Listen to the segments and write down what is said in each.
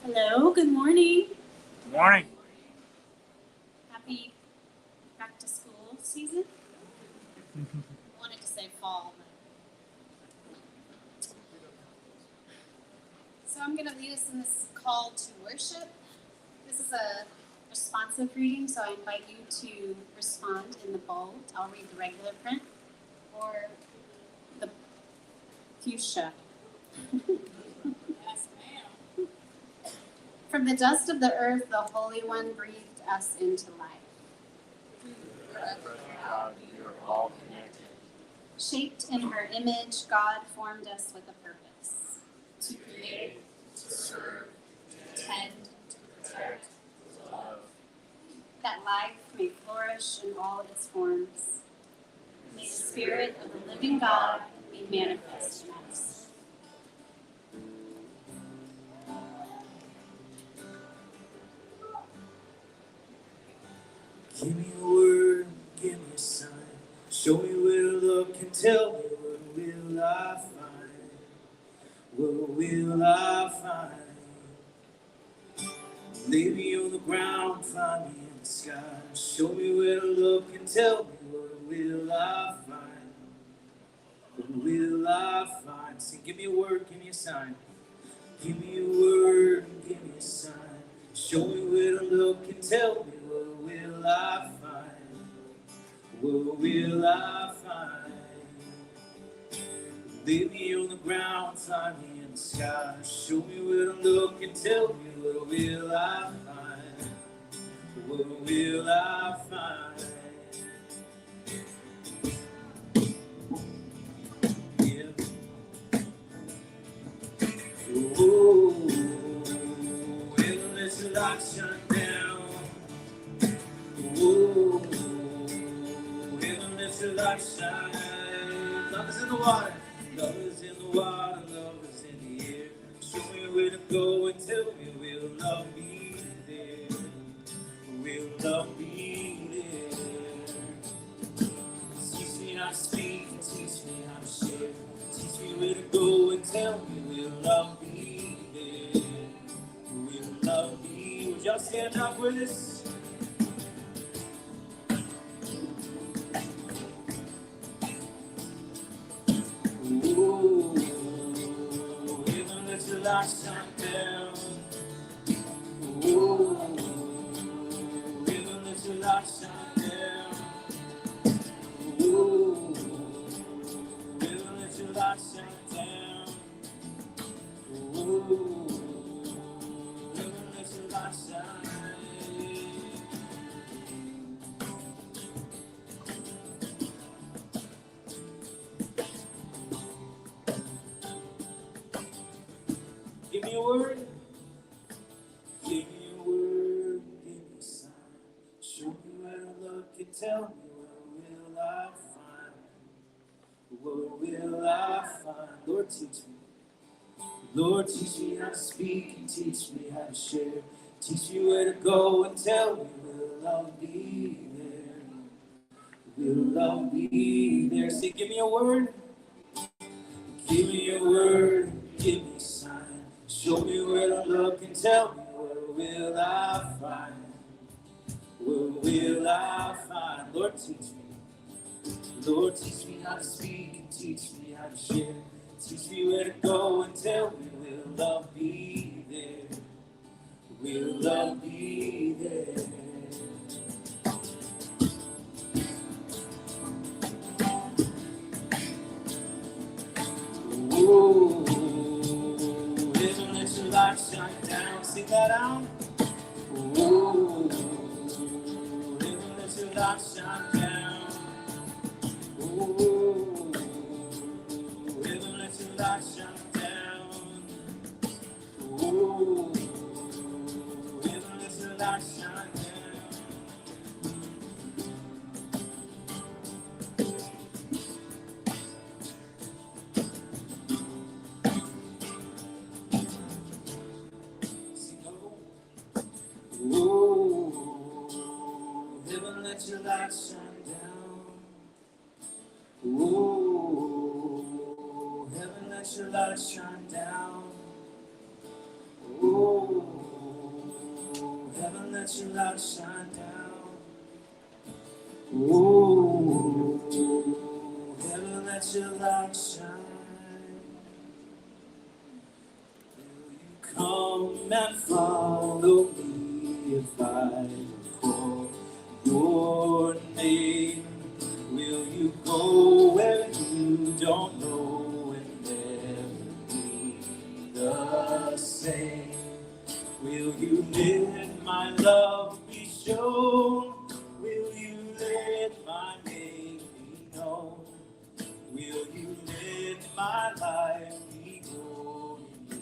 Hello, good morning. Good morning. Happy back to school season. I wanted to say fall. So I'm going to lead us in this call to worship. This is a responsive reading, so I invite you to respond in the bold. I'll read the regular print or the fuchsia. Yes, ma'am. From the dust of the earth, the Holy One breathed us into life. Shaped in her image, God formed us with a purpose. To create, to serve, to tend, to protect, to love. That life may flourish in all its forms. May the Spirit of the living God be manifest in us. Give me a word, give me a sign. Show me where to look and tell me what will I find? What will I find? Lay me on the ground, find me in the sky. Show me where to look and tell me what will I find? What will I find? Say, give me a word, give me a sign. Give me a word, give me a sign. Show me where to look and tell me what will I find? What will I find? Lay me on the ground, find me in the sky. Show me where to look and tell me what will I find? What will I find? Yeah. Oh, let your light shine down. Oh, let your light shine. Love is in the water. Love is in the water, love is in the air. Show me where to go and tell me will love be there. Will love be there. Teach me how to speak and teach me how to share. Teach me where to go and tell me will love be there. Will love be. Would y'all stand up with us? Ooh, even let your light shine down. Ooh, even let your light shine down. Ooh, even let your light shine down. Ooh, even let your light shine. Give me a word. Give me a word. Give me a sign. Show me where to look and tell me what will I find. What will I find? Lord, teach me. Lord, teach me how to speak and teach me how to share. Teach me where to go and tell me will love be there. Will love be there? Say, give me a word. Give me a word. Give me a sign. Show me where to look and tell me what will I find. What will I find? Lord, teach me. Lord, teach me how to speak and teach me how to share. Teach me where to go and tell me will love be there. Will love be there? Ooh, heaven, let your light shine down. Sing that out. Ooh, heaven, let your light shine down. Ooh, heaven, let your light shine down. Ooh, heaven, let your light shine down. Ooh, heaven, let your light shine down. Ooh, heaven, let your light shine down. Ooh, let your light shine down. Oh, heaven, let your light shine. Will you come and follow me if I call your name? Will you go where you don't know and never be the same? Will you let my love be shown? Will you let my name be known? Will you let my life be growing you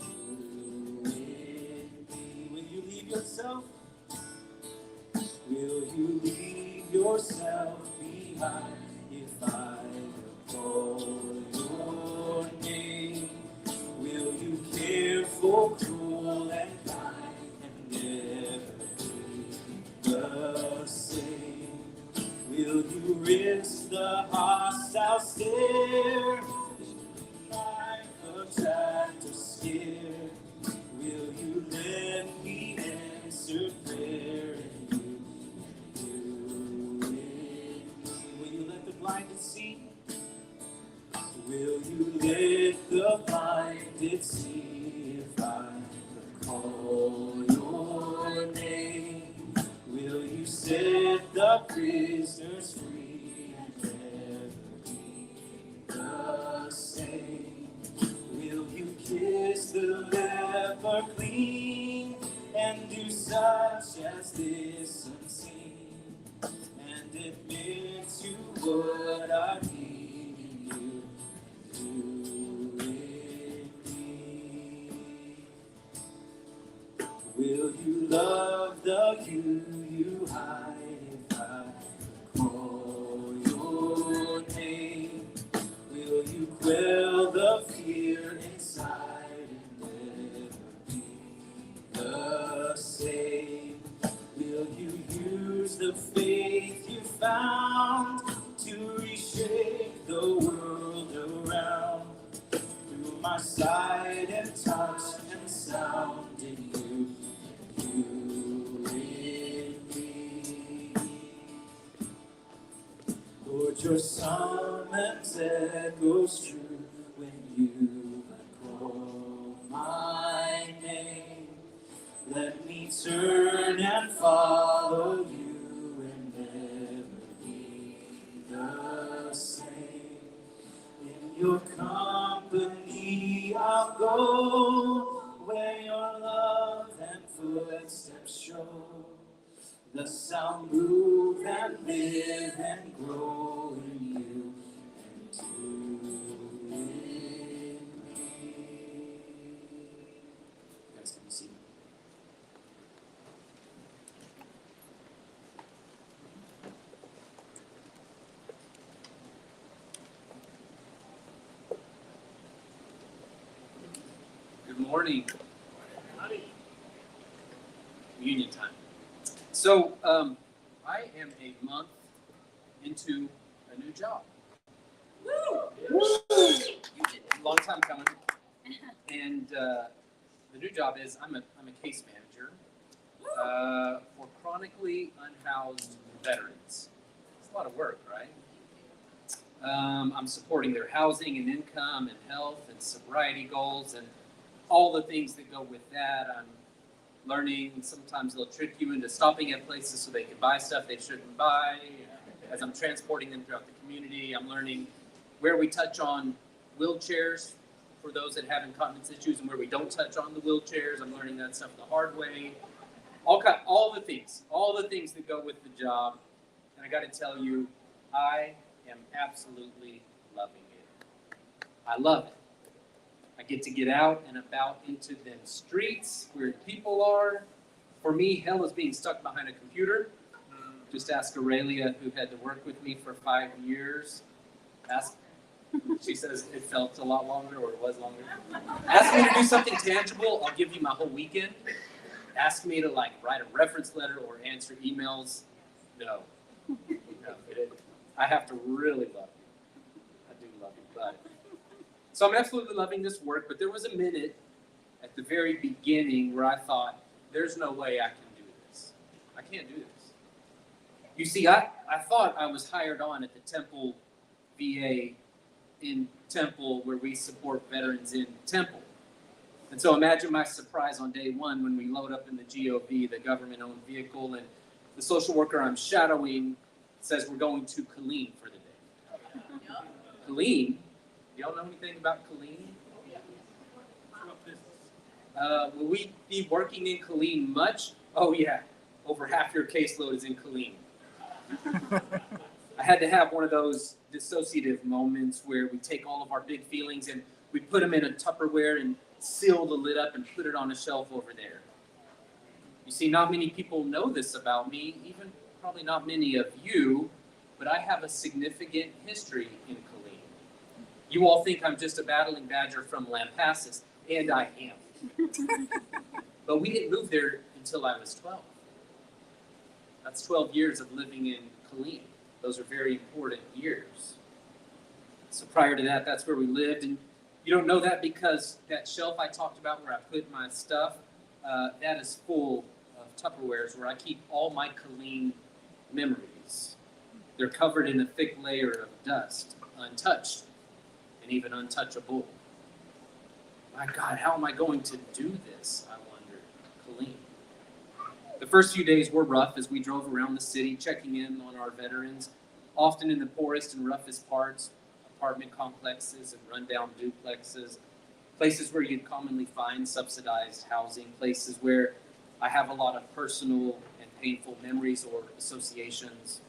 in me? Will you leave yourself? Will you leave yourself behind if I call your name? Will you care for cruel and kind and never be the same? Will you risk the hostile stare? Life attacked or scared? Will you let me answer prayer in you? Will you let the blinded see? Will you let the blinded see if I call your name? Will you set the prisoners free and never be the same? Will you kiss the leper clean and do such as this unseen and admit to what I need in you? Will you love the you hide if I call your name? Will you quell the fear inside and never be the same? Will you use the faith you found to reshape the world around? Through my sight and touch and sound in you in me. Lord, your summons echoes true when you call my name. Let me turn and follow you and never be the same. In your company I'll go where your love and footsteps show. Thus I'll move and live and grow in you and do in me. You guys can see. Good morning. Union time. So, I am a month into a new job. Long time coming. And the new job is I'm a case manager for chronically unhoused veterans. It's a lot of work, right? I'm supporting their housing and income and health and sobriety goals and all the things that go with that. I'm learning, sometimes they'll trick you into stopping at places so they can buy stuff they shouldn't buy. As I'm transporting them throughout the community, I'm learning where we touch on wheelchairs for those that have incontinence issues and where we don't touch on the wheelchairs. I'm learning that stuff the hard way. All the things that go with the job. And I got to tell you, I am absolutely loving it. I love it. I get to get out and about into them streets where people are. For me, hell is being stuck behind a computer. Just ask Aurelia, who had to work with me for 5 years. She says it felt a lot longer, or it was longer. Ask me to do something tangible, I'll give you my whole weekend. Ask me to write a reference letter or answer emails. No. I have to really love you. I do love you, but. So I'm absolutely loving this work, but there was a minute at the very beginning where I thought, there's no way I can do can't do this. You see, I thought I was hired on at the Temple VA in Temple, where we support veterans in Temple. And so imagine my surprise on day one when we load up in the GOV, the government-owned vehicle, and the social worker I'm shadowing says we're going to Killeen for the day. Killeen? Y'all know anything about Killeen? Will we be working in Killeen much? Oh yeah, over half your caseload is in Killeen. I had to have one of those dissociative moments where we take all of our big feelings and we put them in a Tupperware and seal the lid up and put it on a shelf over there. You see, not many people know this about me, even probably not many of you, but I have a significant history in Killeen. You all think I'm just a battling badger from Lampasas, and I am. But we didn't move there until I was 12. That's 12 years of living in Killeen. Those are very important years. So prior to that, that's where we lived. And you don't know that because that shelf I talked about where I put my stuff, that is full of Tupperwares where I keep all my Killeen memories. They're covered in a thick layer of dust, untouched and even untouchable. My God, how am I going to do this? I wondered. Killeen. The first few days were rough as we drove around the city, checking in on our veterans, often in the poorest and roughest parts, apartment complexes and rundown duplexes, places where you'd commonly find subsidized housing, places where I have a lot of personal and painful memories or associations,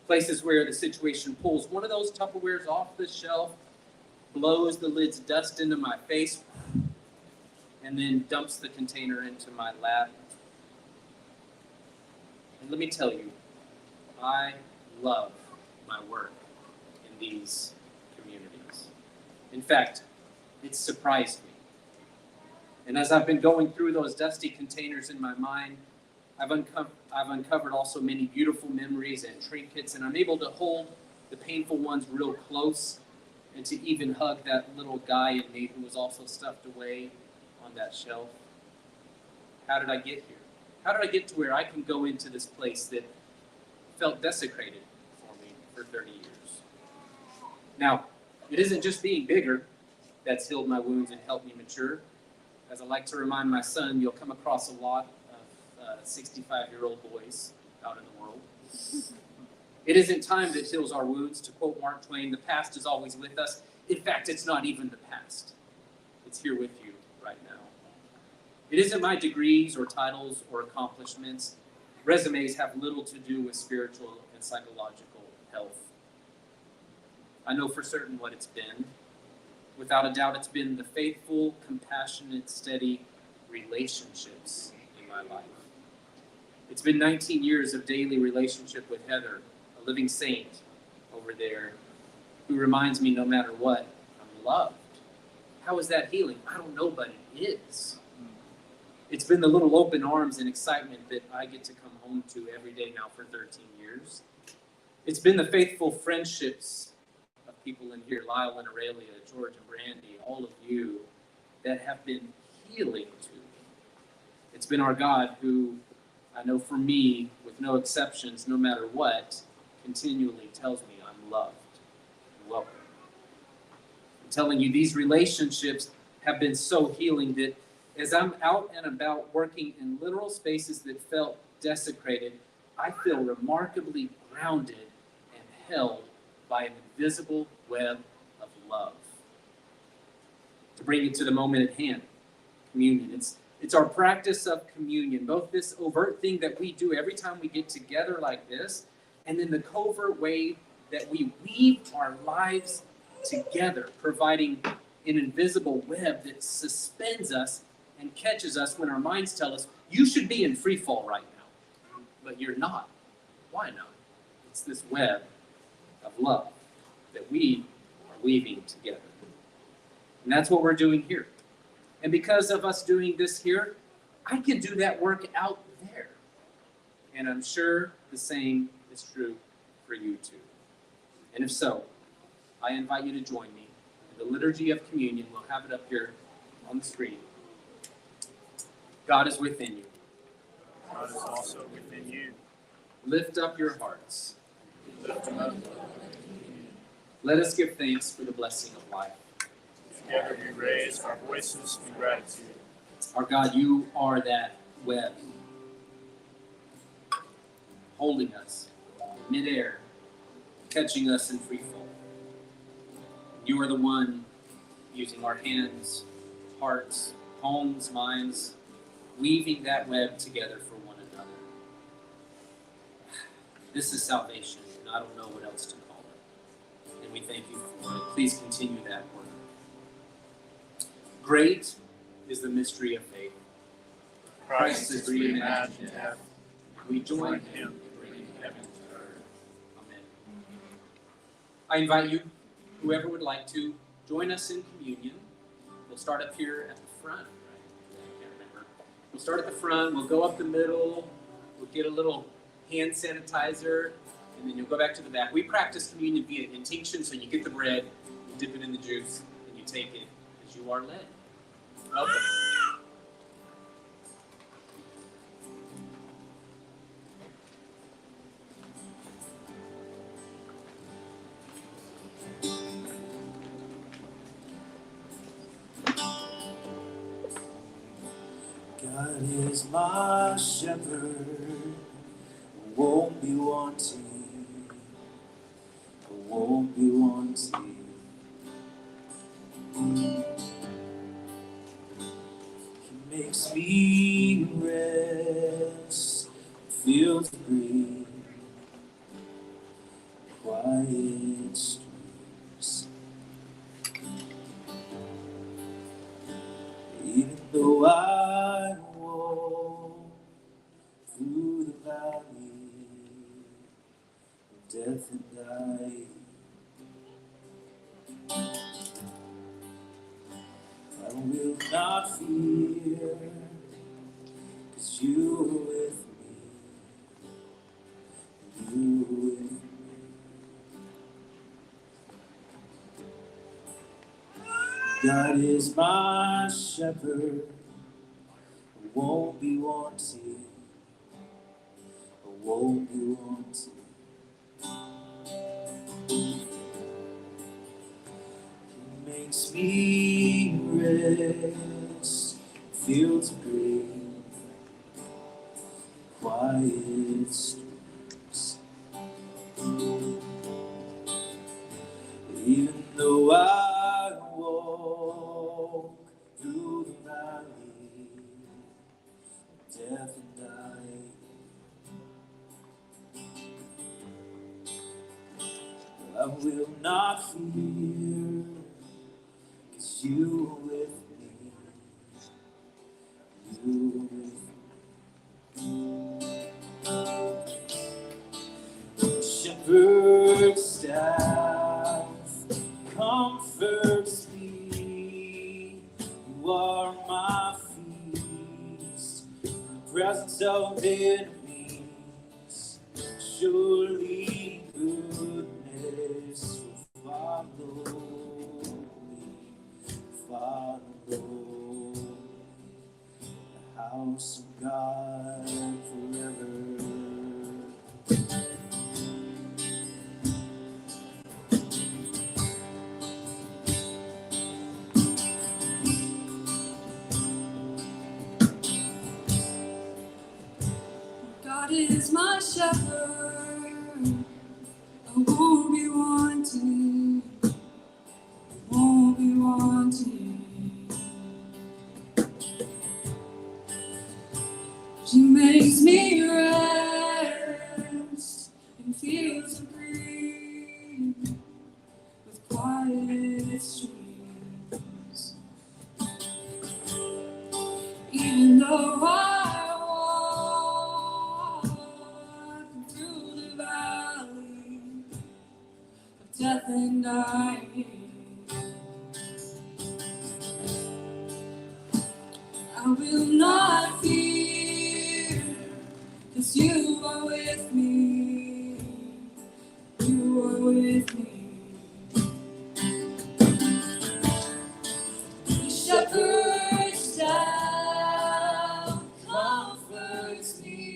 places where the situation pulls one of those Tupperwares off the shelf, blows the lid's dust into my face, and then dumps the container into my lap. And let me tell you, I love my work in these communities. In fact, it surprised me. And as I've been going through those dusty containers in my mind, I've uncovered also many beautiful memories and trinkets, and I'm able to hold the painful ones real close and to even hug that little guy in me who was also stuffed away on that shelf. How did I get here? How did I get to where I can go into this place that felt desecrated for me for 30 years? Now, it isn't just being bigger that's healed my wounds and helped me mature. As I like to remind my son, you'll come across a lot of 65-year-old boys out in the world. It isn't time that heals our wounds. To quote Mark Twain, the past is always with us. In fact, it's not even the past. It's here with you right now. It isn't my degrees or titles or accomplishments. Resumes have little to do with spiritual and psychological health. I know for certain what it's been. Without a doubt, it's been the faithful, compassionate, steady relationships in my life. It's been 19 years of daily relationship with Heather, a living saint over there, who reminds me no matter what, I'm loved. How is that healing? I don't know, but it is. It's been the little open arms and excitement that I get to come home to every day now for 13 years. It's been the faithful friendships of people in here, Lyle and Aurelia, George and Brandy, all of you, that have been healing to me. It's been our God who, I know for me, with no exceptions, no matter what, continually tells me I'm loved and welcome. I'm telling you, these relationships have been so healing that as I'm out and about working in literal spaces that felt desecrated, I feel remarkably grounded and held by an invisible web of love. To bring it to the moment at hand, communion. It's our practice of communion, both this overt thing that we do every time we get together like this, and then the covert way that we weave our lives together, providing an invisible web that suspends us and catches us when our minds tell us, you should be in free fall right now, but you're not. Why not? It's this web of love that we are weaving together. And that's what we're doing here. And because of us doing this here, I can do that work out there. And I'm sure the same is true for you too. And if so, I invite you to join me in the liturgy of communion. We'll have it up here on the screen. God is within you. God is also within you. Lift up your hearts. Lift them up. Let us give thanks for the blessing of life. Together we raise our voices in gratitude. Our God, you are that web holding us midair, catching us in free fall. You are the one using our hands, hearts, homes, minds, weaving that web together for one another. This is salvation, and I don't know what else to call it. And we thank you for it. Please continue that work. Great is the mystery of faith. Christ is reimagined death. We join him in bringing heaven to earth. Amen. I invite you, whoever would like to, join us in communion. We'll start up here at the front, right? I can't remember. We'll start at the front. We'll go up the middle. We'll get a little hand sanitizer, and then you'll go back to the back. We practice communion via intinction, so you get the bread, you dip it in the juice, and you take it as you are led. Welcome. God is my shepherd, I won't be wanting, I won't be wanting. He makes me rest, feel free, quiet streams. Even though I walk through the valley of death and dying, I will not fear, 'cause you are with me, you are with me. God is my shepherd, I won't be wanting, I won't be wanting. He makes me rest, fields of green, quiet streams. Even though I walk through the valley of death and dying, I will not fear, 'cause you are with me, you are with me. Shepherd's staff comforts me, you are my feast, in the presence of enemies, surely goodness will follow me, the house of God forever. God is my shepherd, I won't be wanting, I won't be wanting. He makes me rest in fields of green, with quiet streams. Even though I walk through the valley of death and dying, I will not fear, 'cause you are with me, you are with me. The shepherd's staff comforts me,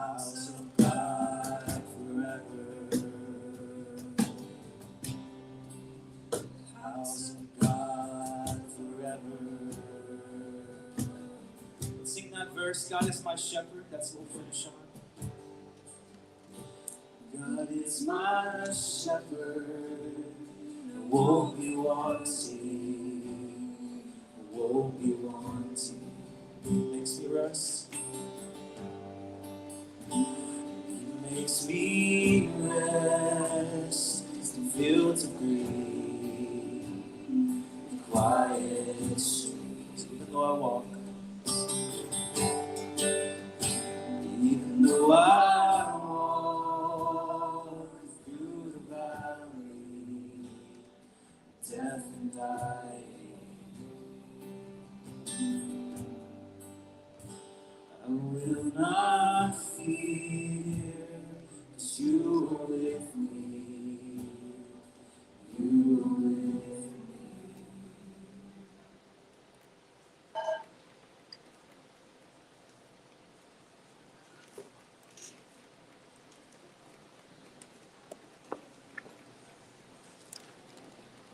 house of God forever. House of God forever. Sing that verse. God is my shepherd. That's what we'll finish on. God is my shepherd. I won't be wanting. I won't be wanting. Makes me rest. He makes me rest in fields of green, quiet streams. Even though I walk, even though I walk through the valley, death and dying, I will not fear, 'cause you are with me. You are with me.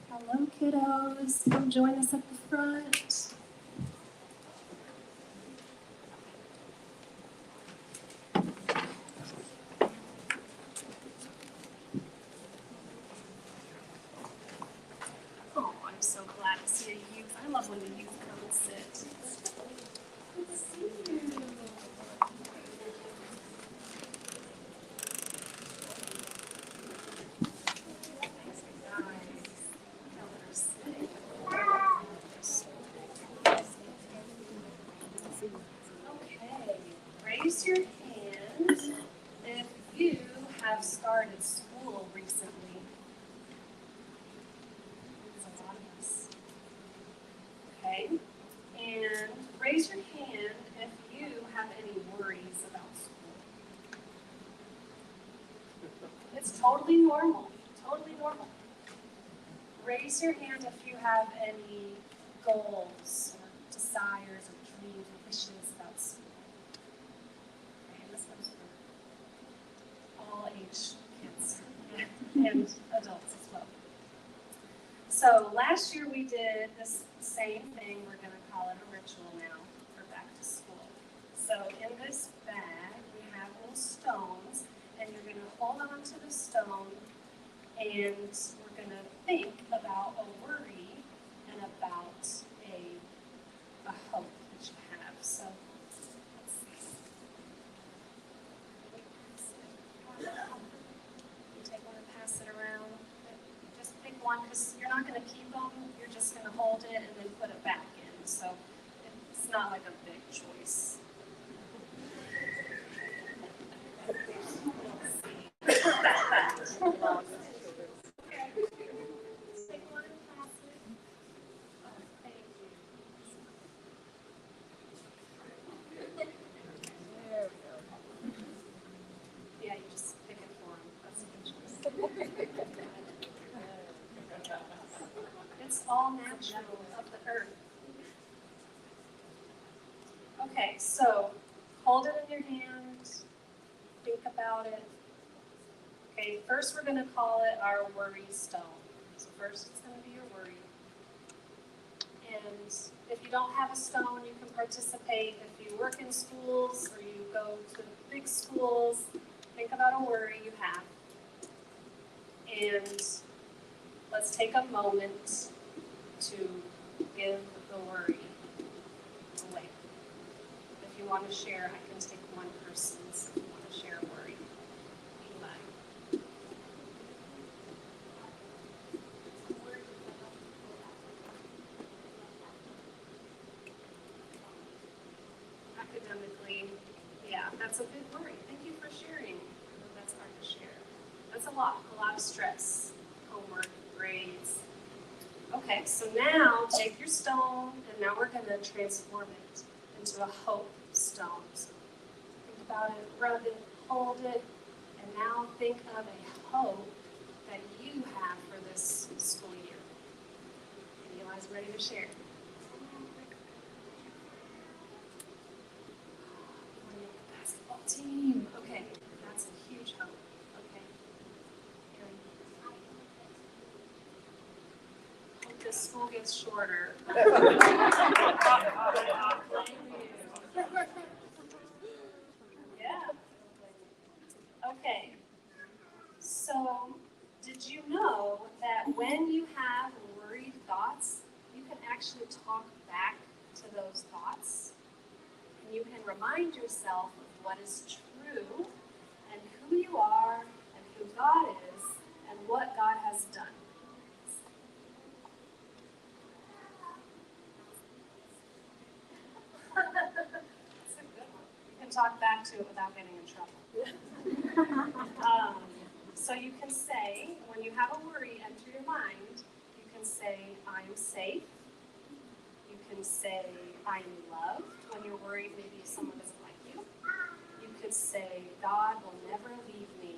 Hello, kiddos. Come join us at the front. Oh, I'm so glad to see a youth. I love when the youth come and sit. Good to see you. Okay, raise your hand if you have started school recently. That's a lot of us. Okay, and raise your hand if you have any worries about school. It's totally normal, totally normal. Raise your hand if you have any goals or desires or dreams or wishes about school. Okay, this goes for all age kids and adults as well. So last year we did this same thing. We're going to call it a ritual now for back to school. So in this bag we have little stones, and you're going to hold on to the stone, and we're going to think about a worry and about a hope that you have. So let's see. You take one and pass it around. Just pick one, because you're not going to keep them. You're just going to hold it and then put it back in. So it's not like a big choice. Yeah, you just pick it for him. That's a good choice. It's all natural of the earth. Okay, so hold it in your hand. Think about it. Okay, first we're going to call it our worry stone. So first it's going to be your worry. And if you don't have a stone, you can participate. If you work in schools or you go to big schools, think about a worry you have. And let's take a moment to give the worry away. If you want to share, I can take one person's. If you want to share a worry. Eli. Academically, yeah, that's a big worry. Thank you for sharing. I know that's hard to share. That's a lot of stress, homework, grades. Okay, so now take your stone, and now we're going to transform it into a hope stone. So think about it, rub it, hold it, and now think of a hope that you have for this school year. And Eli's ready to share. Basketball team. Okay. the school gets shorter. Yeah. Okay. So, did you know that when you have worried thoughts, you can actually talk back to those thoughts? And you can remind yourself of what is true and who you are and who God is and what God has done. That's a good one. You can talk back to it without getting in trouble. So you can say, when you have a worry enter your mind, you can say, I'm safe. You can say, I'm loved. When you're worried, maybe someone doesn't like you. You could say, God will never leave me,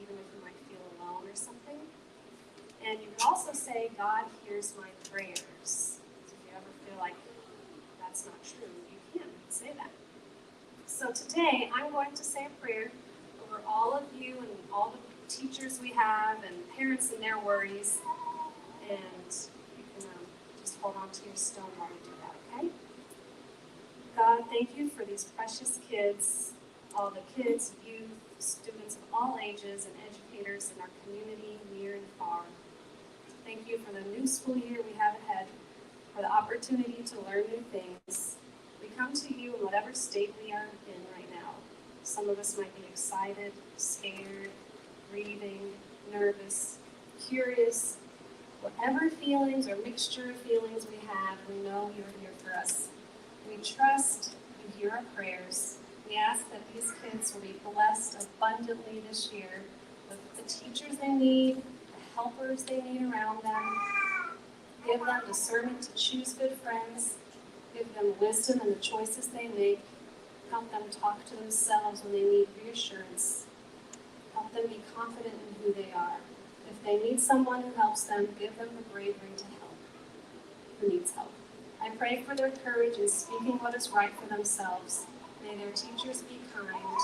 even if you might feel alone or something. And you can also say, God hears my prayers. So if you ever feel like that's not true, you can say that. So today, I'm going to say a prayer over all of you and all the teachers we have and parents and their worries. And you can just hold on to your stone while we do that, okay? God, thank you for these precious kids, all the kids, youth, students of all ages, and educators in our community, near and far. Thank you for the new school year we have ahead, for the opportunity to learn new things. We come to you in whatever state we are in right now. Some of us might be excited, scared, grieving, nervous, curious. Whatever feelings or mixture of feelings we have, we know you're here for us. We trust you hear our prayers. We ask that these kids will be blessed abundantly this year with the teachers they need, the helpers they need around them. Give them discernment to choose good friends. Give them wisdom in the choices they make. Help them talk to themselves when they need reassurance. Help them be confident in who they are. If they need someone who helps them, give them the bravery to help who needs help. I pray for their courage in speaking what is right for themselves. May their teachers be kind,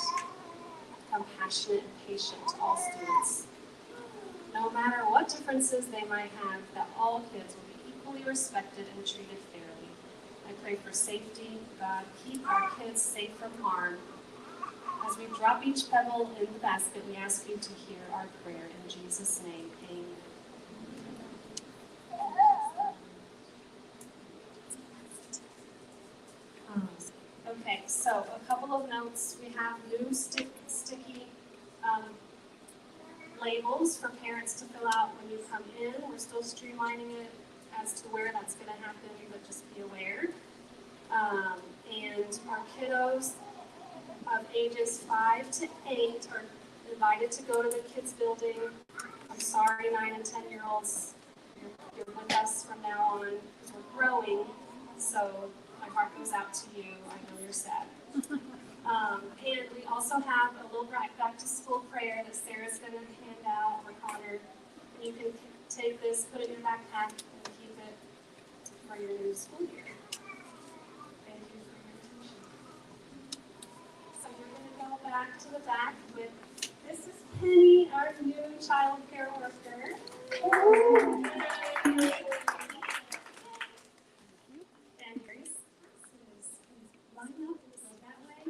compassionate, and patient to all students. No matter what differences they might have, that all kids will be equally respected and treated fairly. I pray for safety. God, keep our kids safe from harm. As we drop each pebble in the basket, we ask you to hear our prayer. In Jesus' name, amen. Okay, so a couple of notes. We have new sticky labels for parents to fill out when you come in. We're still streamlining it as to where that's going to happen, but just be aware. And our kiddos of ages 5 to 8 are invited to go to the kids building. I'm sorry, 9 and 10-year-olds, you're with us from now on because we're growing. So my heart goes out to you. I know you're sad. And we also have a little back to school prayer that Sarah's going to hand out for Connor. And you can take this, put it in your backpack, and keep it for your new school year. Thank you for your attention. So we're going to go back to the back with, this is Penny, our new child care worker. And Grace is line up, so that way.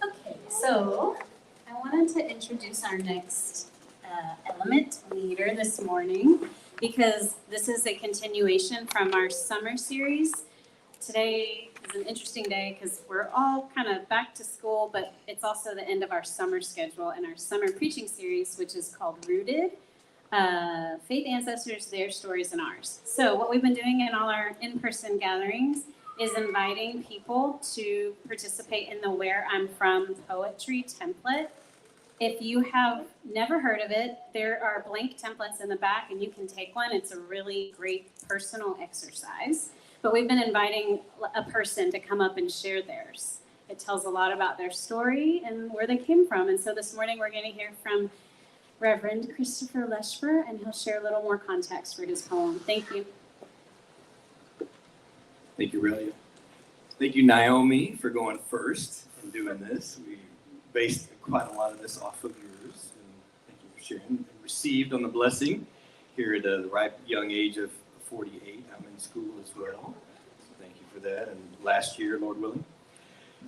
Okay, so I wanted to introduce our next element leader this morning because this is a continuation from our summer series. Today is an interesting day because we're all kind of back to school, but it's also the end of our summer schedule and our summer preaching series, which is called Rooted, Faith Ancestors, Their Stories and Ours. So what we've been doing in all our in-person gatherings is inviting people to participate in the Where I'm From poetry template. If you have never heard of it, there are blank templates in the back and you can take one. It's a really great personal exercise. But we've been inviting a person to come up and share theirs. It tells a lot about their story and where they came from. And so this morning we're going to hear from Reverend Christopher Leshper, and he'll share a little more context for his poem. Thank you. Thank you, Aurelia. Thank you, Naomi, for going first and doing this. We based quite a lot of this off of yours. And thank you for sharing and received on the blessing here at the ripe young age of 48. I'm in school as well. So thank you for that. And last year, Lord willing.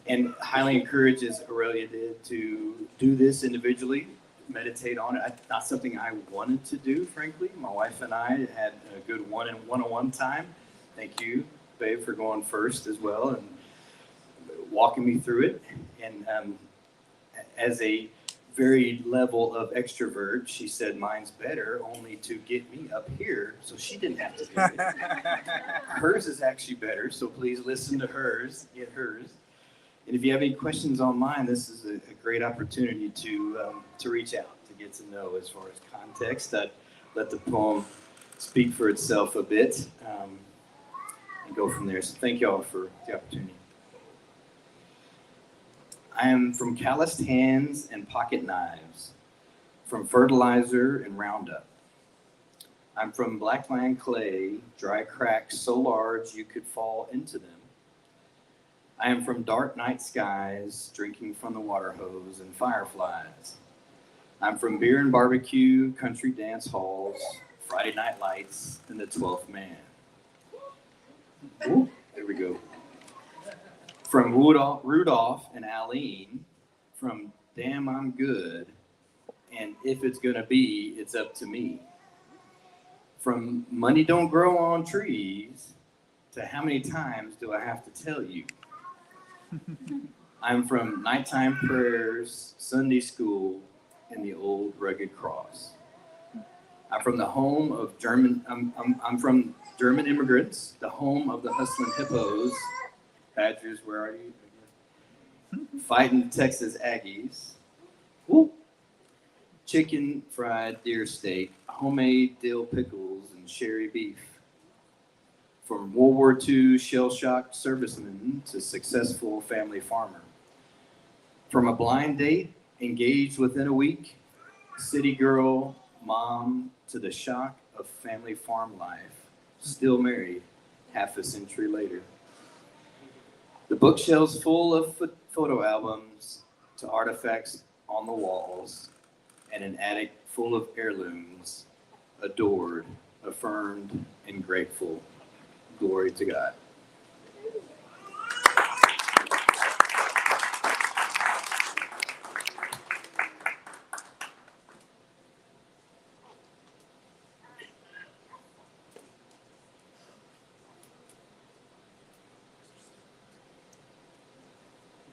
And highly encourage, as Aurelia did, to do this individually, meditate on it. Not something I wanted to do, frankly. My wife and I had a good one-on-one time. Thank you, babe, for going first as well and walking me through it. And as a very level of extrovert, she said mine's better, only to get me up here, so she didn't have to do it. Hers is actually better, so please listen to hers, get hers. And if you have any questions on mine, this is a great opportunity to reach out, to get to know as far as context. I'd let the poem speak for itself a bit and go from there. So thank you all for the opportunity. I am from calloused hands and pocket knives, from fertilizer and Roundup. I'm from blackland clay, dry cracks so large you could fall into them. I am from dark night skies, drinking from the water hose and fireflies. I'm from beer and barbecue, country dance halls, Friday night lights, and the 12th man. Ooh, there we go. From Rudolph and Aline, from damn I'm good, and if it's gonna be, it's up to me. From money don't grow on trees, to how many times do I have to tell you? I'm from nighttime prayers, Sunday school, and the old rugged cross. I'm from the home of German. I'm from German immigrants, the home of the hustling hippos. Badgers, where are you? Fighting Texas Aggies. Woo. Chicken fried deer steak, homemade dill pickles, and sherry beef. From World War II shell-shocked serviceman to successful family farmer. From a blind date, engaged within a week, city girl, mom, to the shock of family farm life, still married half a century later. The bookshelves full of photo albums to artifacts on the walls, and an attic full of heirlooms, adored, affirmed, and grateful. Glory to God.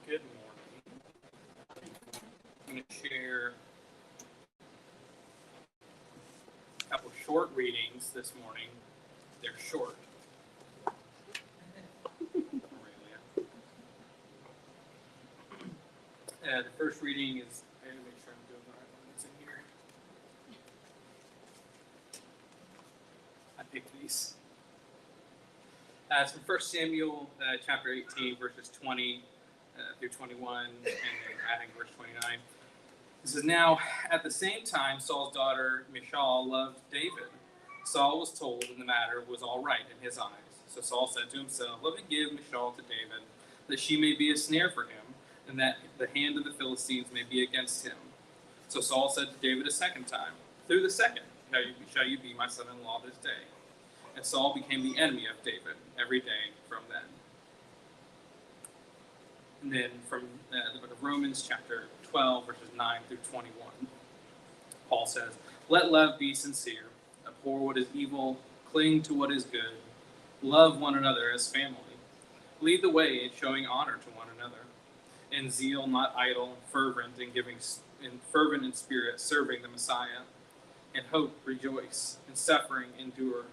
Good morning. I'm going to share a couple short readings this morning. They're short. The first reading is, I gotta make sure I'm doing the right one. It's in here. I picked these. It's from 1 Samuel chapter 18, verses 20 through 21, and then adding verse 29. This is now, at the same time, Saul's daughter Michal loved David. Saul was told in the matter was all right in his eyes. So Saul said to himself, let me give Michal to David, that she may be a snare for him, and that the hand of the Philistines may be against him. So Saul said to David a second time, through the second shall you be my son-in-law this day. And Saul became the enemy of David every day from then. And then from the book of Romans, chapter 12, verses 9 through 21, Paul says, let love be sincere, abhor what is evil, cling to what is good, love one another as family, lead the way in showing honor to one another, in zeal not idle, fervent in spirit, serving the Messiah, in hope rejoice, in suffering endure,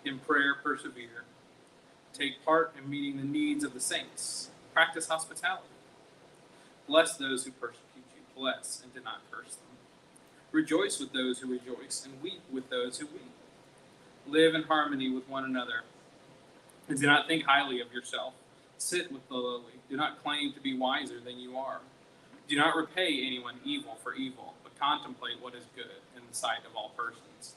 in prayer persevere, take part in meeting the needs of the saints, practice hospitality, bless those who persecute you, bless and do not curse them, rejoice with those who rejoice, and weep with those who weep, live in harmony with one another, and do not think highly of yourself. Sit with the lowly. Do not claim to be wiser than you are. Do not repay anyone evil for evil, but contemplate what is good in the sight of all persons.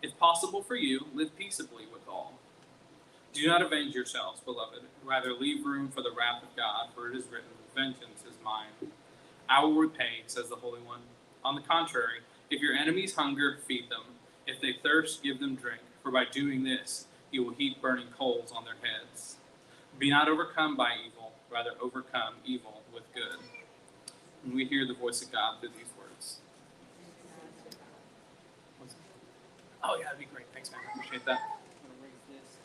If possible for you, live peaceably with all. Do not avenge yourselves, beloved. Rather, leave room for the wrath of God, for it is written, vengeance is mine. I will repay, says the Holy One. On the contrary, if your enemies hunger, feed them. If they thirst, give them drink, for by doing this, you will heap burning coals on their heads. Be not overcome by evil, rather overcome evil with good. And we hear the voice of God through these words. Oh yeah, that'd be great. Thanks, man. I appreciate that. I'm gonna raise this.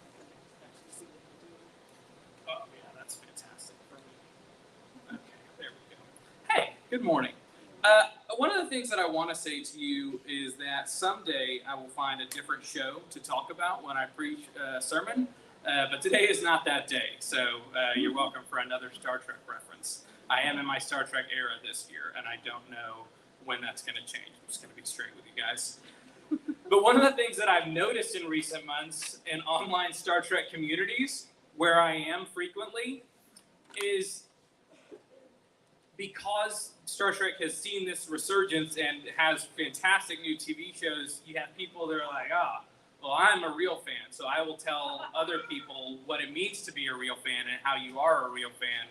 Oh yeah, that's fantastic for me. Okay, there we go. Hey, good morning. One of the things that I want to say to you is that someday I will find a different show to talk about when I preach a sermon, but today is not that day, so you're welcome for another Star Trek reference. I am in my Star Trek era this year, and I don't know when that's going to change. I'm just going to be straight with you guys. But one of the things that I've noticed in recent months in online Star Trek communities, where I am frequently, is because Star Trek has seen this resurgence and has fantastic new TV shows, you have people that are like, well, I'm a real fan, so I will tell other people what it means to be a real fan and how you are a real fan.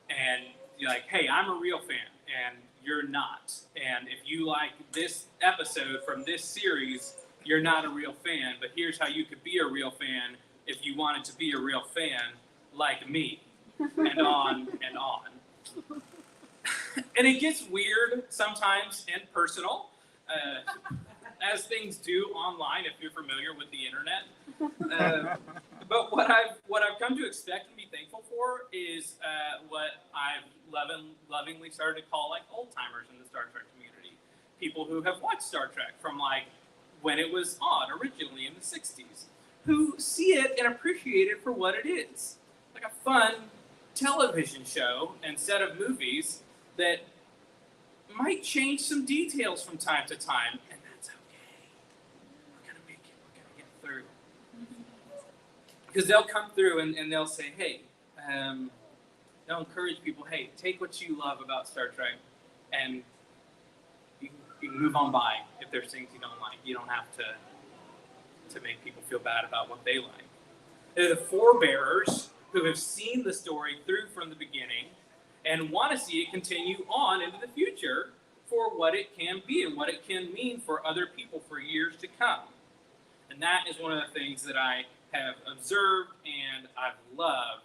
And you're like, hey, I'm a real fan, and you're not. And if you like this episode from this series, you're not a real fan, but here's how you could be a real fan if you wanted to be a real fan like me, and on and on. And it gets weird sometimes and personal, as things do online if you're familiar with the internet. But what I've come to expect and be thankful for is what I've lovingly started to call like old timers in the Star Trek community, people who have watched Star Trek from like when it was on originally in the 60s, who see it and appreciate it for what it is, like a fun television show and set of movies that might change some details from time to time, and that's okay. We're gonna make it. We're gonna get through. Because they'll come through and they'll say, hey, they'll encourage people, hey, take what you love about Star Trek and you can move on by if there's things you don't like. You don't have to make people feel bad about what they like. They're the forebearers who have seen the story through from the beginning and want to see it continue on into the future for what it can be and what it can mean for other people for years to come. And that is one of the things that I have observed and I've loved.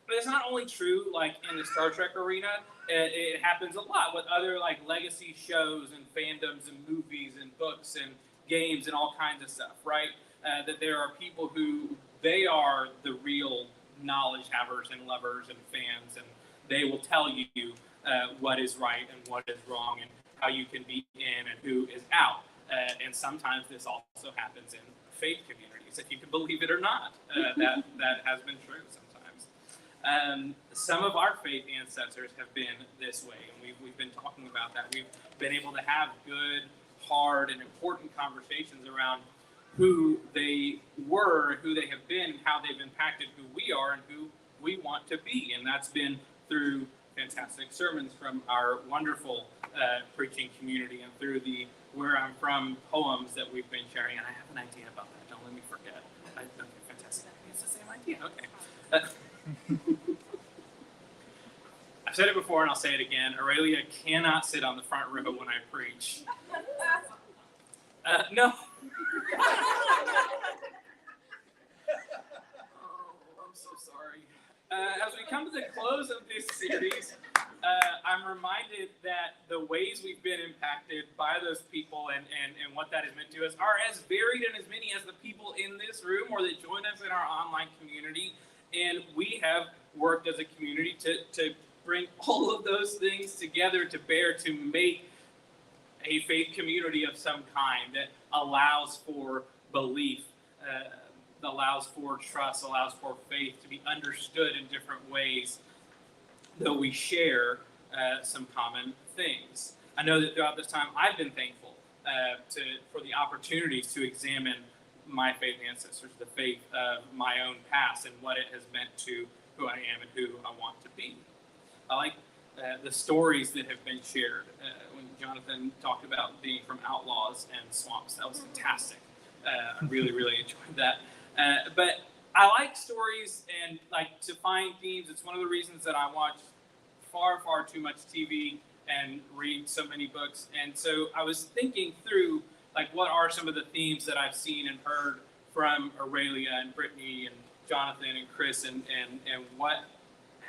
But it's not only true like in the Star Trek arena, it happens a lot with other like legacy shows and fandoms and movies and books and games and all kinds of stuff, right? That there are people who, they are the real knowledge havers and lovers and fans, and they will tell you what is right and what is wrong and how you can be in and who is out. And sometimes this also happens in faith communities, if you can believe it or not. That has been true sometimes. Some of our faith ancestors have been this way, and we've been talking about that. We've been able to have good, hard, and important conversations around who they were, who they have been, and how they've impacted who we are and who we want to be. And that's been through fantastic sermons from our wonderful preaching community and through the Where I'm From poems that we've been sharing. And I have an idea about that. Don't let me forget. Okay, fantastic. It's the same idea. Okay. I've said it before and I'll say it again. Aurelia cannot sit on the front row when I preach. No. I'm so sorry. As we come to the close of this series, I'm reminded that the ways we've been impacted by those people and what that has meant to us are as varied and as many as the people in this room or that join us in our online community. And we have worked as a community to bring all of those things together to bear to make a faith community of some kind that allows for belief, allows for trust, allows for faith to be understood in different ways, though we share some common things. I know that throughout this time I've been thankful for the opportunities to examine my faith ancestors, the faith of my own past and what it has meant to who I am and who I want to be. I like the stories that have been shared. Jonathan talked about being from outlaws and swamps. That was fantastic. I really, really enjoyed that. But I like stories and like to find themes. It's one of the reasons that I watch far, far too much TV and read so many books. And so I was thinking through, like, what are some of the themes that I've seen and heard from Aurelia and Brittany and Jonathan and Chris, and what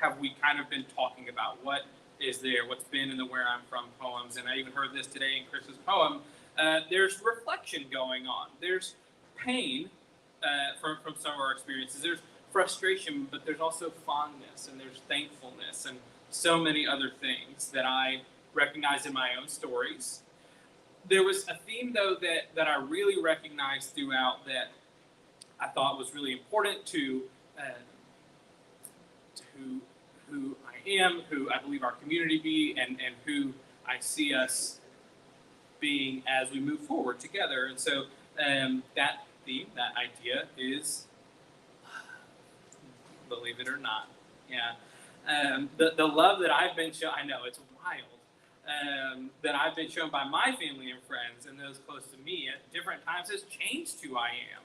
have we kind of been talking about? What is there? What's been in the Where I'm From poems? And I even heard this today in Chris's poem. There's reflection going on. There's pain from some of our experiences. There's frustration, but there's also fondness, and there's thankfulness, and so many other things that I recognize in my own stories. There was a theme, though, that I really recognized throughout that I thought was really important to who I am, who I believe our community be, and who I see us being as we move forward together. And so that theme, that idea is, believe it or not, the love that I've been shown, I know it's wild, that I've been shown by my family and friends and those close to me at different times has changed who I am.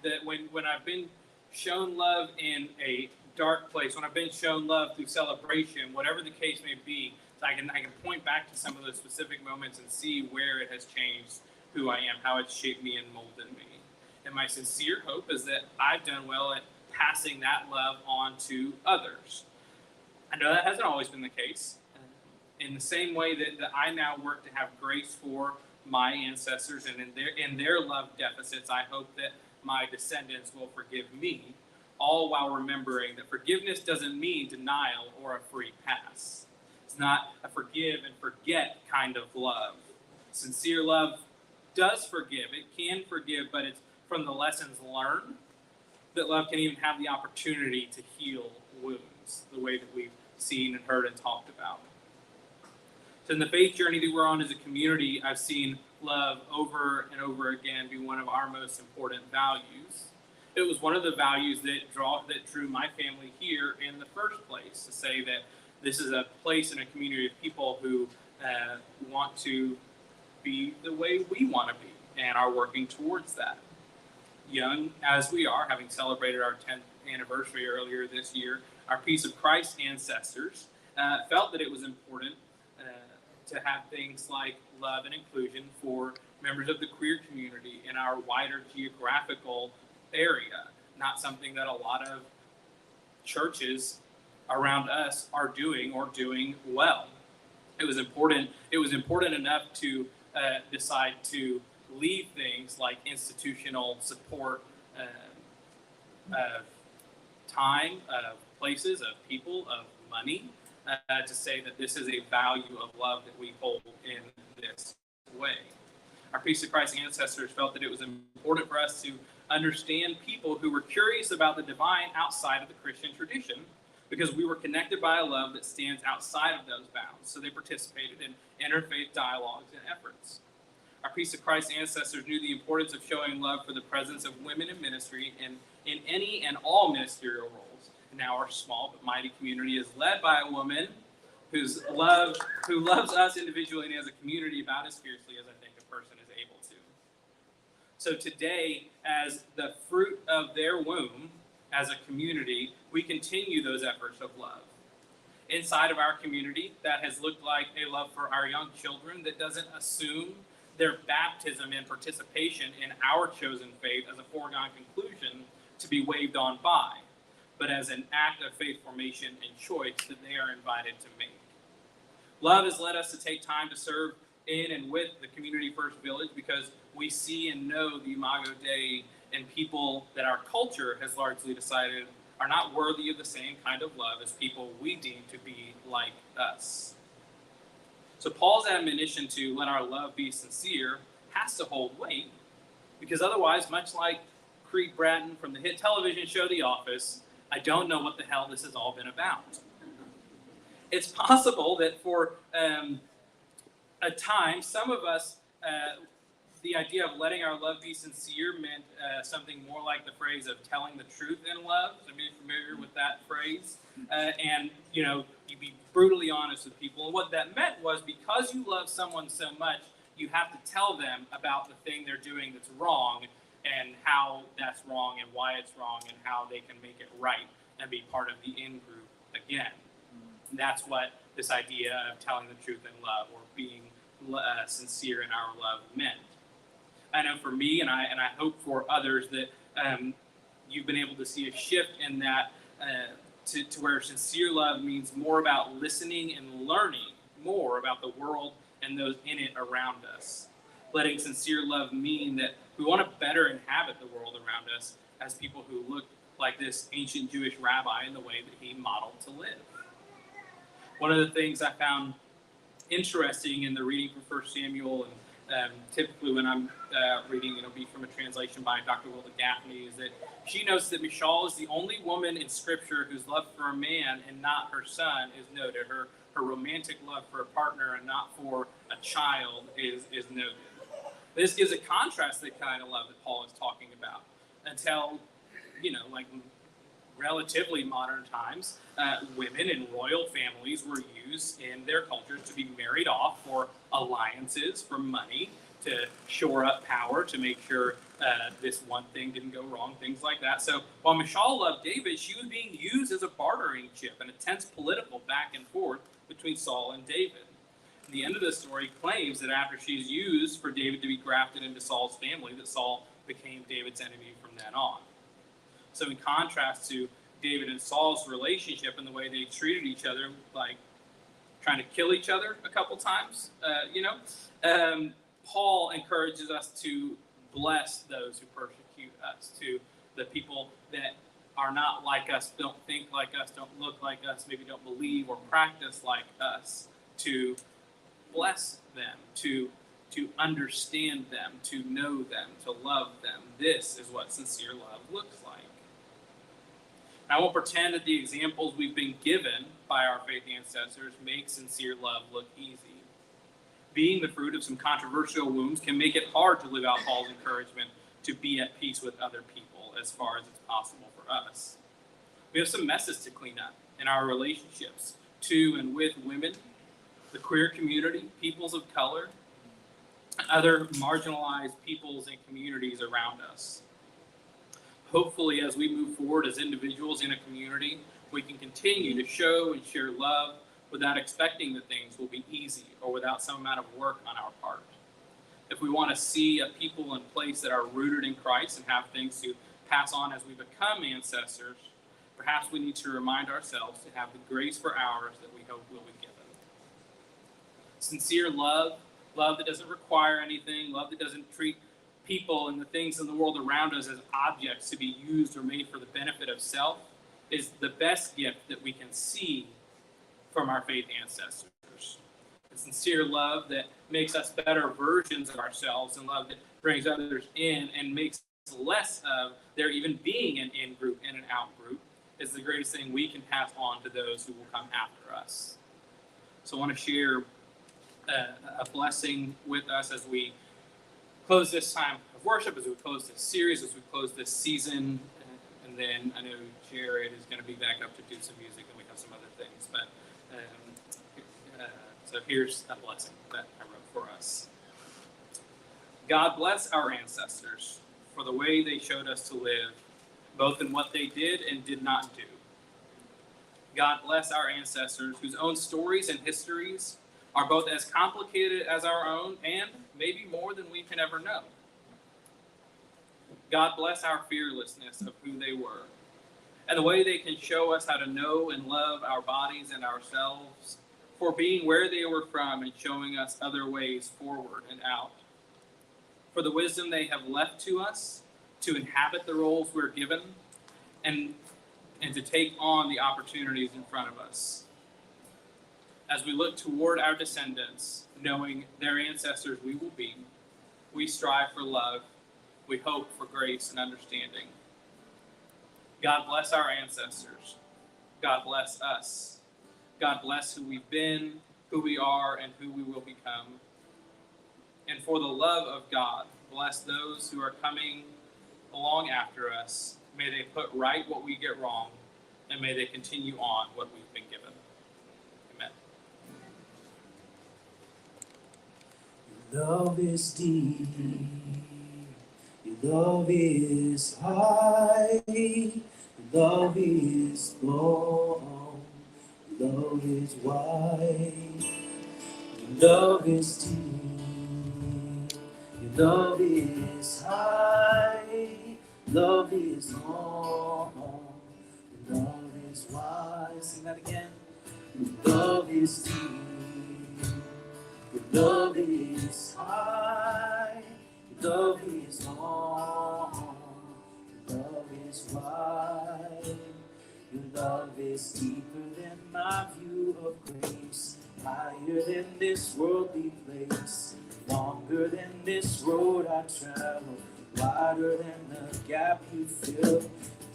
That when I've been shown love in a dark place, when I've been shown love through celebration, whatever the case may be, I can point back to some of those specific moments and see where it has changed who I am, how it's shaped me and molded me. And my sincere hope is that I've done well at passing that love on to others. I know that hasn't always been the case. In the same way that I now work to have grace for my ancestors and in their love deficits, I hope that my descendants will forgive me, all while remembering that forgiveness doesn't mean denial or a free pass. It's not a forgive and forget kind of love. Sincere love does forgive. It can forgive, but it's from the lessons learned that love can even have the opportunity to heal wounds, the way that we've seen and heard and talked about. So in the faith journey that we're on as a community, I've seen love over and over again be one of our most important values. It was one of the values that drew my family here in the first place, to say that this is a place and a community of people who want to be the way we want to be and are working towards that. Young as we are, having celebrated our 10th anniversary earlier this year, our Peace of Christ ancestors felt that it was important to have things like love and inclusion for members of the queer community in our wider geographical area, not something that a lot of churches around us are doing or doing well. It was important enough to decide to leave things like institutional support of time, of places, of people, of money, to say that this is a value of love that we hold in this way. Our Peace of Christ ancestors felt that it was important for us to understand people who were curious about the divine outside of the Christian tradition, because we were connected by a love that stands outside of those bounds. So they participated in interfaith dialogues and efforts. Our Peace of Christ ancestors knew the importance of showing love for the presence of women in ministry in any and all ministerial roles. And now our small but mighty community is led by a woman who loves us individually and as a community about as fiercely as I think a person is able to. So today, as the fruit of their womb, as a community, we continue those efforts of love. Inside of our community, that has looked like a love for our young children that doesn't assume their baptism and participation in our chosen faith as a foregone conclusion to be waved on by, but as an act of faith formation and choice that they are invited to make. Love has led us to take time to serve in and with the Community First Village because we see and know the Imago Dei and people that our culture has largely decided are not worthy of the same kind of love as people we deem to be like us. So Paul's admonition to let our love be sincere has to hold weight, because otherwise, much like Creed Bratton from the hit television show The Office, I don't know what the hell this has all been about. It's possible that for a time, some of us, the idea of letting our love be sincere meant something more like the phrase of telling the truth in love. So be familiar with that phrase. And, You be brutally honest with people. And what that meant was because you love someone so much, you have to tell them about the thing they're doing that's wrong and how that's wrong and why it's wrong and how they can make it right and be part of the in-group again. And that's what this idea of telling the truth in love or being sincere in our love meant. I know for me, and I hope for others, that you've been able to see a shift in that to where sincere love means more about listening and learning more about the world and those in it around us. Letting sincere love mean that we want to better inhabit the world around us as people who look like this ancient Jewish rabbi in the way that he modeled to live. One of the things I found interesting in the reading from 1 Samuel, and typically when I'm reading, it'll be from a translation by Dr. Wilda Gaffney, is that she notes that Michal is the only woman in Scripture whose love for a man and not her son is noted. Her romantic love for a partner and not for a child is noted. This gives a contrast to the kind of love that Paul is talking about. Until, like relatively modern times, women in royal families were used in their cultures to be married off for alliances, for money, to shore up power, to make sure this one thing didn't go wrong, things like that. So while Michal loved David, she was being used as a bartering chip, an intense political back and forth between Saul and David. The end of the story claims that after she's used for David to be grafted into Saul's family, that Saul became David's enemy from then on. So in contrast to David and Saul's relationship and the way they treated each other, like trying to kill each other a couple times, Paul encourages us to bless those who persecute us, to the people that are not like us, don't think like us, don't look like us, maybe don't believe or practice like us, to bless them, to understand them, to know them, to love them. This is what sincere love looks like. I won't pretend that the examples we've been given by our faith ancestors make sincere love look easy. Being the fruit of some controversial wounds can make it hard to live out Paul's encouragement to be at peace with other people as far as it's possible for us. We have some messes to clean up in our relationships to and with women, the queer community, peoples of color, and other marginalized peoples and communities around us. Hopefully, as we move forward as individuals in a community, we can continue to show and share love without expecting that things will be easy or without some amount of work on our part. If we want to see a people and place that are rooted in Christ and have things to pass on as we become ancestors, perhaps we need to remind ourselves to have the grace for ours that we hope will be given. Sincere love that doesn't require anything, love that doesn't treat people and the things in the world around us as objects to be used or made for the benefit of self, is the best gift that we can see from our faith ancestors. A sincere love that makes us better versions of ourselves, and love that brings others in and makes less of there even being an in-group and an out-group, is the greatest thing we can pass on to those who will come after us. So I want to share a blessing with us as we close this time of worship, as we close this series, as we close this season. And then I know Jared is going to be back up to do some music, and we have some other things. But so here's a blessing that I wrote for us. God bless our ancestors for the way they showed us to live, both in what they did and did not do. God bless our ancestors whose own stories and histories are both as complicated as our own and maybe more than we can ever know. God bless our fearlessness of who they were and the way they can show us how to know and love our bodies and ourselves, for being where they were from and showing us other ways forward and out, for the wisdom they have left to us to inhabit the roles we're given and to take on the opportunities in front of us. As we look toward our descendants, knowing their ancestors we will be, we strive for love, we hope for grace and understanding. God bless our ancestors. God bless us. God bless who we've been, who we are, and who we will become. And for the love of God, bless those who are coming along after us. May they put right what we get wrong, and may they continue on what we've been given. Your love is deep. Your love is high. Your love is long. Your love is wide. Your love is deep. Your love is high. Love is long. Your love is wide. Sing that again. Your love is deep. Your love is high. Your love is long. Your love is wide. Your love is deeper than my view of grace. Higher than this worldly place. Longer than this road I travel. Wider than the gap you fill.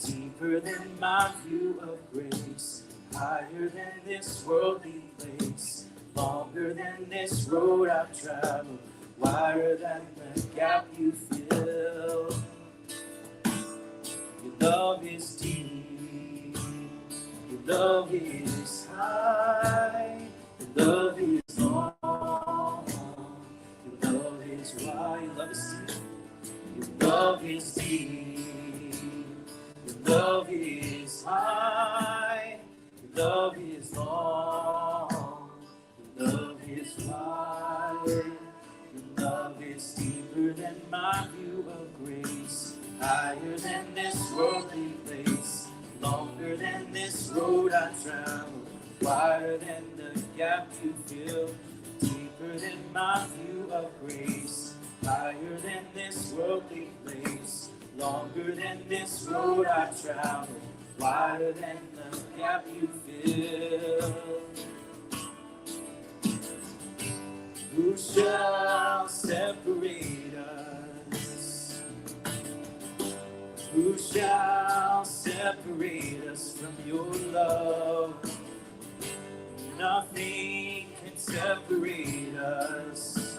Deeper than my view of grace. Higher than this worldly place. Longer than this road I've traveled. Wider than the gap you fill. Your love is deep. Your love is high. Your love is long. Your love is wide. Your love is deep. Your love is deep. Your love is high. Your love is long. Your love is wide. Your love is deeper than my view of grace. Higher than this worldly place. Longer than this road I travel. Wider than the gap you fill. Deeper than my view of grace. Higher than this worldly place. Longer than this road I travel. Wider than the gap you fill. Who shall separate us? Who shall separate us from your love? Nothing can separate us.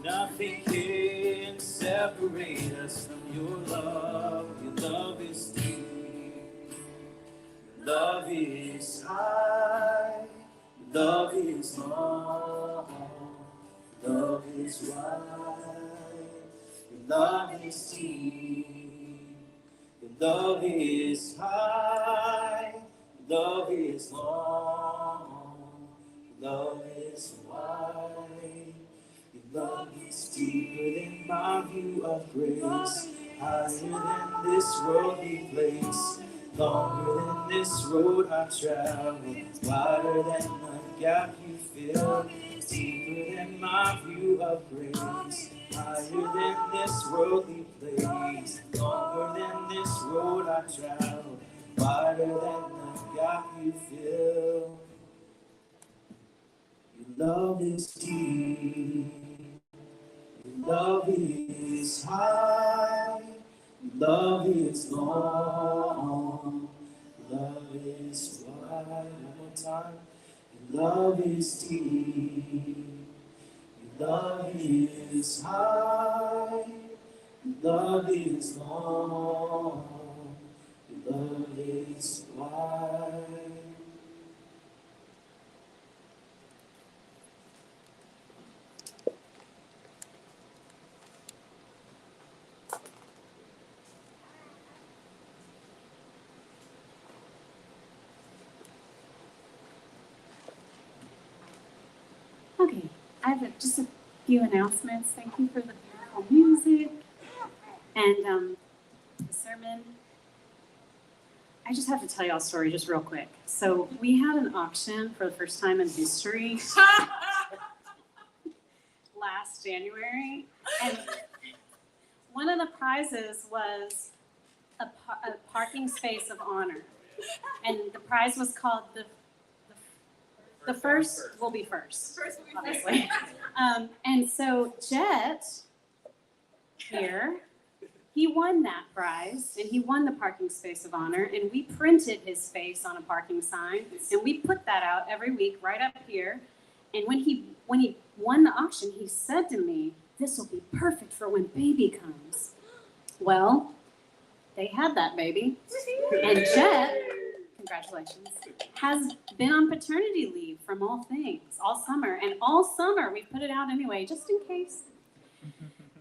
Nothing can separate us from your love. Your love is deep. Your love is high. Your love is long. Your love is wide. Your love is deep. Your love is high. Your love is long. Your love is wide. Your love is deeper than my view of grace. Higher than this worldly place. Longer than this road I travel. Wider than the gap you fill. Deeper than my view of grace. Higher than this worldly place. Longer than this road I travel. Wider than the gap you fill. Your love is deep. Your love is high. Your love is long. Your love is wide. One more time. Your love is deep. Your love is high. Your love is long. Your love is wide. Okay, I have just a few announcements. Thank you for the beautiful music and the sermon. I just have to tell y'all a story just real quick. So we had an auction for the first time in history last January, and one of the prizes was a parking space of honor, and the prize was called the first will be first, obviously. And so Jet here, he won that prize, and he won the parking space of honor, and we printed his face on a parking sign, and we put that out every week right up here. And when he won the auction, he said to me, "This will be perfect for when baby comes." Well, they had that baby, and Jet congratulations, has been on paternity leave from all things all summer. And all summer, we put it out anyway, just in case.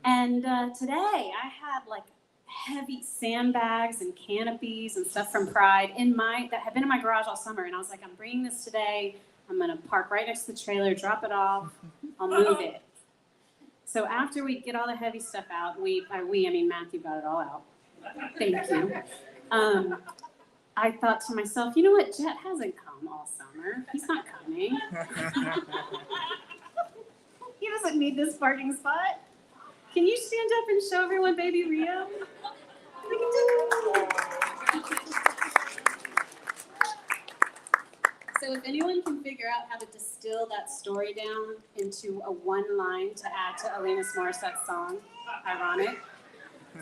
And today, I had like heavy sandbags and canopies and stuff from Pride that had been in my garage all summer. And I was like, I'm bringing this today. I'm going to park right next to the trailer, drop it off. I'll move it. So after we get all the heavy stuff out, by we, I mean Matthew got it all out. Thank you. I thought to myself, you know what? Jet hasn't come all summer. He's not coming. He doesn't need this parking spot. Can you stand up and show everyone baby Rio? So if anyone can figure out how to distill that story down into a one line to add to Alanis Morissette's song, Ironic,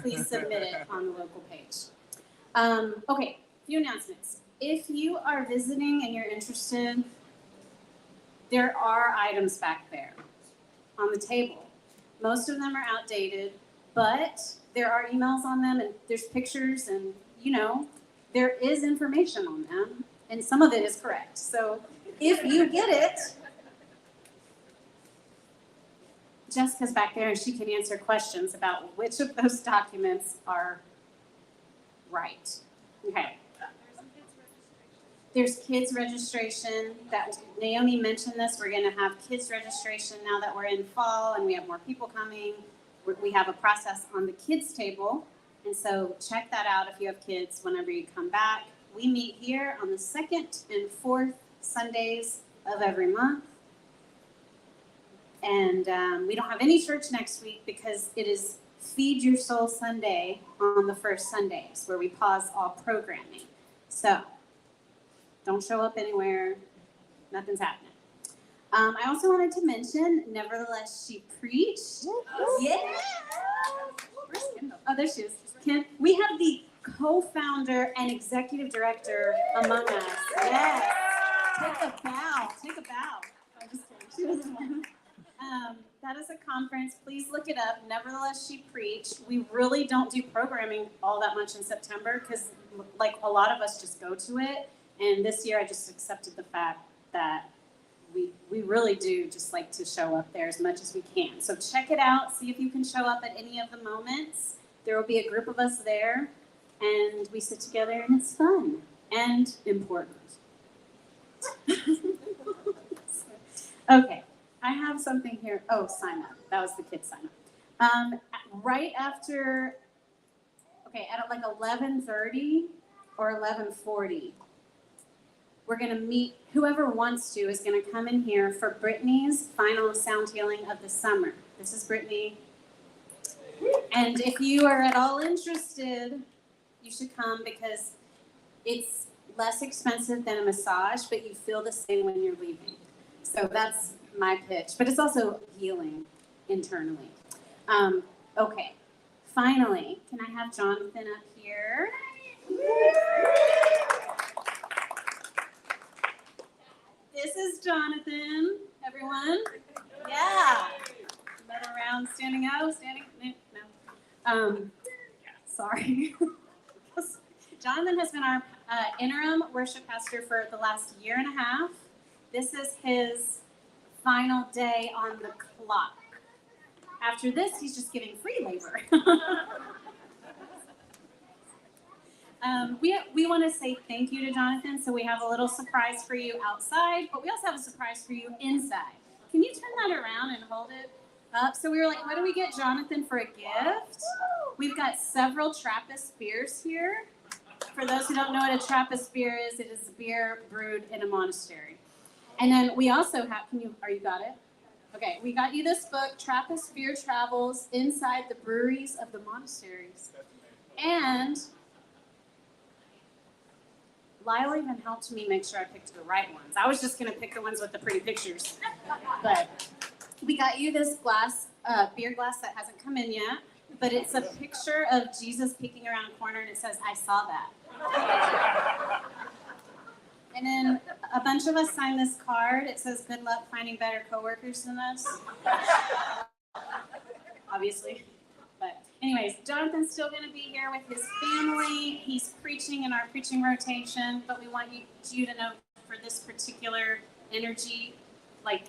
please submit it on the local page. Okay, few announcements. If you are visiting and you're interested, there are items back there on the table. Most of them are outdated, but there are emails on them and there's pictures and, there is information on them and some of it is correct. So if you get it, Jessica's back there and she can answer questions about which of those documents are right. Okay. There's kids registration. That Naomi mentioned this. We're going to have kids registration now that we're in fall and we have more people coming. We have a process on the kids table. And so check that out if you have kids whenever you come back. We meet here on the second and fourth Sundays of every month. And we don't have any church next week because it is Feed Your Soul Sunday on the first Sundays where we pause all programming. So don't show up anywhere. Nothing's happening. I also wanted to mention, nevertheless, she preached. Yeah. Where's Kendall? Oh, there she is. We have the co-founder and executive director among us. Yes. Take a bow. I'm just kidding. She doesn't want to. That is a conference. Please look it up. Nevertheless, she preached. We really don't do programming all that much in September because, like, a lot of us just go to it. And this year, I just accepted the fact that we really do just like to show up there as much as we can. So check it out. See if you can show up at any of the moments. There will be a group of us there, and we sit together, and it's fun and important. Okay, I have something here. Oh, sign up. That was the kids sign up. Right after, at like 11:30 or 11:40. We're going to meet, whoever wants to is going to come in here for Brittany's final sound healing of the summer. This is Brittany. And if you are at all interested, you should come because it's less expensive than a massage, but you feel the same when you're leaving. So that's my pitch, but it's also healing internally. Okay, finally, can I have Jonathan up here? This is Jonathan, everyone. Yeah. Met around standing up, no. Sorry. Jonathan has been our interim worship pastor for the last year and a half. This is his final day on the clock. After this, he's just giving free labor. We want to say thank you to Jonathan, so we have a little surprise for you outside, but we also have a surprise for you inside. Can you turn that around and hold it up? So we were like, what do we get Jonathan for a gift? We've got several Trappist beers here. For those who don't know what a Trappist beer is, it is a beer brewed in a monastery. And then we also have, you got it? Okay, we got you this book, Trappist Beer Travels Inside the Breweries of the Monasteries. And Lyle even helped me make sure I picked the right ones. I was just going to pick the ones with the pretty pictures. But we got you this beer glass that hasn't come in yet, but it's a picture of Jesus peeking around a corner and it says, I saw that. And then a bunch of us signed this card. It says, good luck finding better coworkers than us. Obviously. But Anyways, Jonathan's still going to be here with his family. He's preaching in our preaching rotation, but we want you to know for this particular energy, like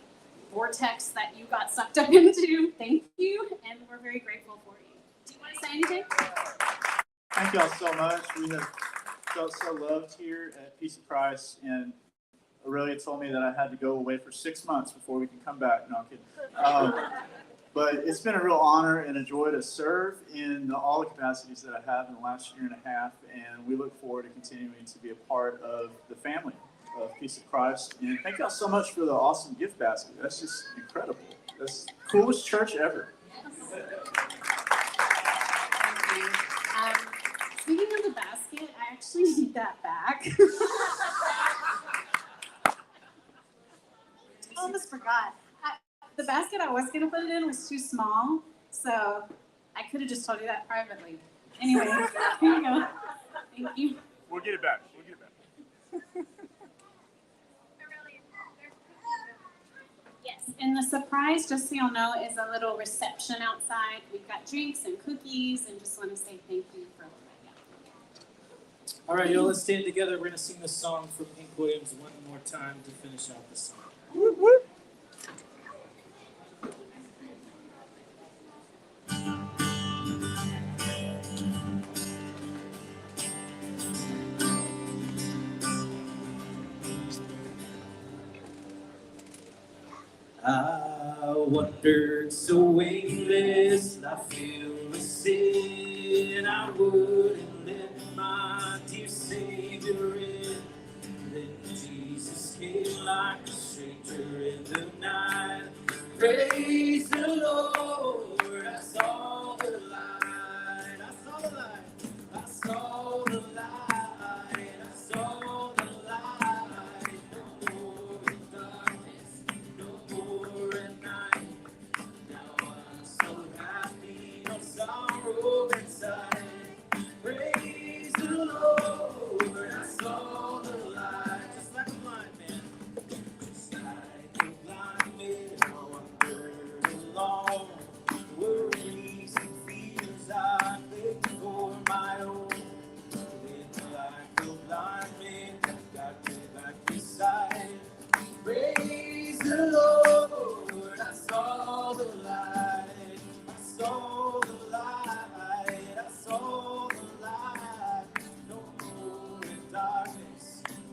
vortex that you got sucked up into, thank you, and we're very grateful for you. Do you want to say anything? Thank y'all so much. We have felt so loved here at Peace of Christ, and Aurelia told me that I had to go away for 6 months before we can come back. No, I'm kidding. But it's been a real honor and a joy to serve in all the capacities that I have in the last year and a half, and we look forward to continuing to be a part of the family of Peace of Christ. And thank y'all so much for the awesome gift basket. That's just incredible. That's the coolest church ever. Speaking of the basket, I actually need that back. I almost forgot. The basket I was going to put it in was too small, so I could have just told you that privately. Anyway, here you go. Thank you. We'll get it back. We'll get it back. Yes, and the surprise, just so y'all know, is a little reception outside. We've got drinks and cookies, and just want to say thank you for that. All right, y'all, let's stand together. We're going to sing this song from Hank Williams one more time to finish out this song. Whoop, whoop. I wandered so aimless, I filled with sin. I wouldn't let my dear Savior in. Then Jesus came like a stranger in the night. Praise the Lord, I saw the light. I saw the light. I saw the light. I saw the light. No more in darkness, no more at night. Now I'm so happy, no sorrow inside. Praise the Lord, I saw the light. Just like a blind man, just like a blind man, I wandered along. Worries and fears I picked for my own. Then like a blind man, got me back beside. Praise the Lord, I saw the light. I saw the light. I saw the light. No more in darkness,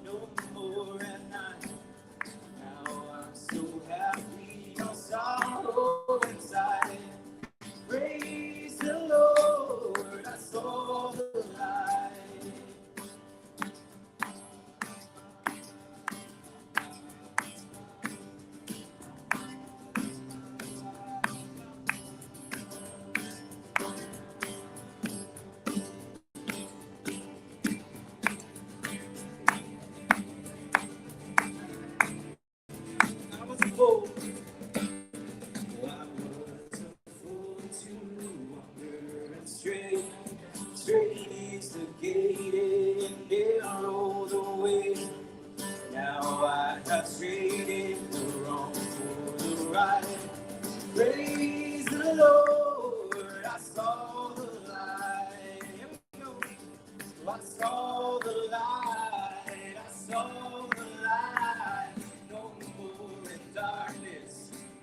no more at night. Now I'm so happy, no sorrow inside. Praise the Lord, I saw the light. I was a fool. I was a fool to wander and stray. Straight is the gate and narrow the way. Now I have traded the wrong for the right. Praise the Lord, I saw the light. Here we go. I saw the light. I saw the light. No more in darkness,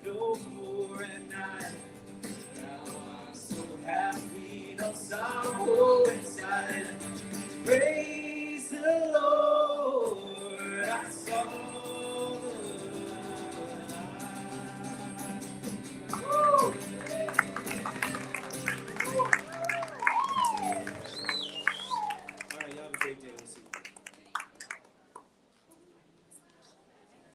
no more at night. Now I'm so happy, no sorrow inside. Praise the Lord, I saw